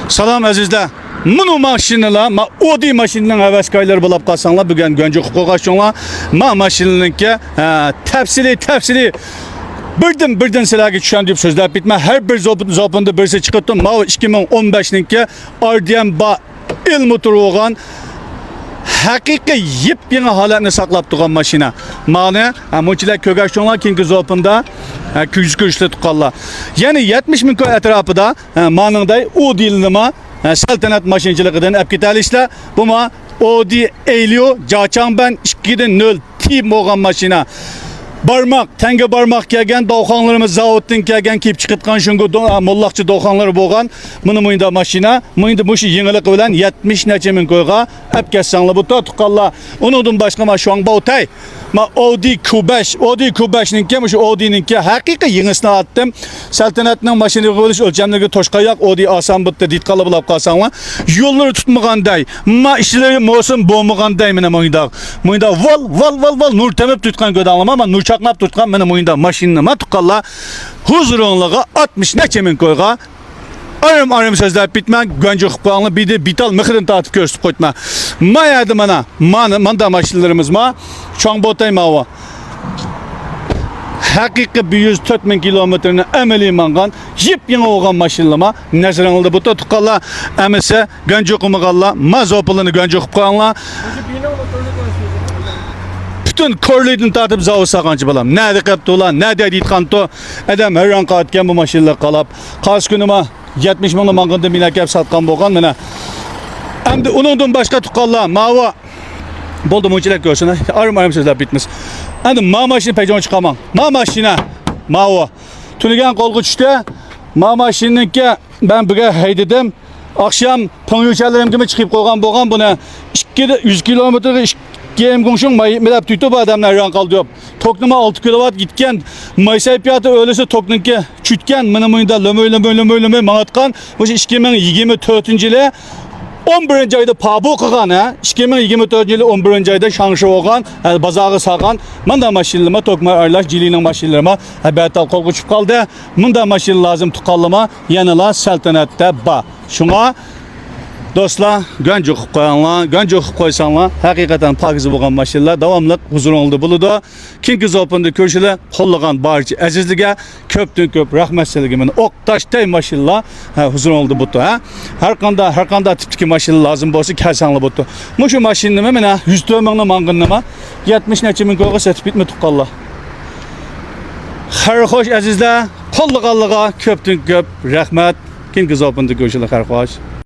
Salam azizlar. Bunu maşinalar, Audi maşininin havaskayları bulab qalsanlar, bugün Gönce qo'qashonlar, maşinninki tafsili birden sizlarga tushun deb so'zlab bitma. Har bir zopunda birisi chiqibdi. Ma 2015ninki RDM ba ilmi turgan haqiqiy yepyeni holatni saqlab turgan mashina. Ma'ni mo'chilar ko'gashonlar keyingi zopunda kuyishli tuqqanlar. Ya'ni 70 ming ko'y atrofida ma'ningday Audi nima saltanat mashinachiligidan olib ketalishlar. Bu ma Audi Elio Jachangban 2.0 tip bo'lgan mashina. Barmaq, tenge barmaq kelgan doğanlarımız zavoddan kelgan kelib chiqitgan shunga mollaqchi doğanlar bo'lgan. Buni mo'yinda mashina, mo'yinda bu yengillik bilan 70 necha ming ko'yga olib kelsanglar bu tuqqanlar. Undan boshqa ma Shuangbao-tay, ma Audi Q5ninki, shu Audi'ninki haqiqiy yengisini atdim. Saltanatning mashina bo'lish o'lchamligi toshqayoq Audi oson bitdi deytqanlar bo'lib qolsanglar. Yo'llar tutmaganday, ma ishlari mavsum bo'lmaganday mana mo'yinda val nur temib tutgan go'danlar, ma nur çaqnab tutgan mana mo'yinda mashinani tuqqanlar huzurunluğa 60 necha ming ko'yga arim so'zlab bitman Gönce qo'qonlar bir de bital mixrin tatib ko'rsatib qo'yma. Mayadi mana mashinalarimiz ma Shuangbao-tay mava. Haqiqiy 104 ming kilometrni amaliy mangan yepyeni bo'lgan mashinalar nazaringizda bu tuqqanlar amisa Gönce qo'mag'anlar mazopilini Gönce qo'qonlar bütün korluydun tatib zavod saqanchi balam. Nadi qapti ulan, nadi deytgan to adam hayron qolgan bu mashinalar qalab. Qarshi kunima 70 ming manganda minakab satgan bo'lgan mana. Endi undan boshqa tuqqanlar mava bo'ldi mo'chilar ko'rsin. Arim so'zlab bitmas. Endi mashina payjon chiqaman. Mashina mava. Tunigan qo'lga tushdi. Mashinaniki ben buga haydadim. Akşam ponyuchalarimga chiqib qo'ygan bo'lgan buni 100 kilometr Gem komşum melap tüytü bu adamlar yan kaldı. Toknuma 6 kW gitken Maysay piyatı öylese toknunki çütken mını mıyda lömöy mağatkan. Bu 2024 yılı 11. ayda pabu okugan ha. 2024 yılı 11. ayda şansı olgan, bazağı sağan. Mında maşinlama tokma arlaş cilinin maşinlama habertal kolgu çıp kaldı. Mında maşin lazım tukallıma yanıla saltanatta ba. Şuna dostlar, Gönce qo'qonlar, Gönce qo'ysanlar, haqiqatan pakiz bo'lgan mashinalar davomli huzuringizda bo'ladi. Keyingi zopunda ko'rishlar qo'llagan barcha azizlarga ko'p rahmat sizlarga. O'qtashtay mashinalar huzuringizda bo'ldi ha. Har qanday tipdagi mashina lozim bo'lsa kelsanglar bo'ldi. Shu mashinani mana 104 mingni manginima 70 necha ming ko'ga sotib bitmi tuqqanlar. Xayr xo'sh azizlar, qo'llaganlarga ko'p rahmat. Keyingi zopunda ko'rishlar xayr xo'sh.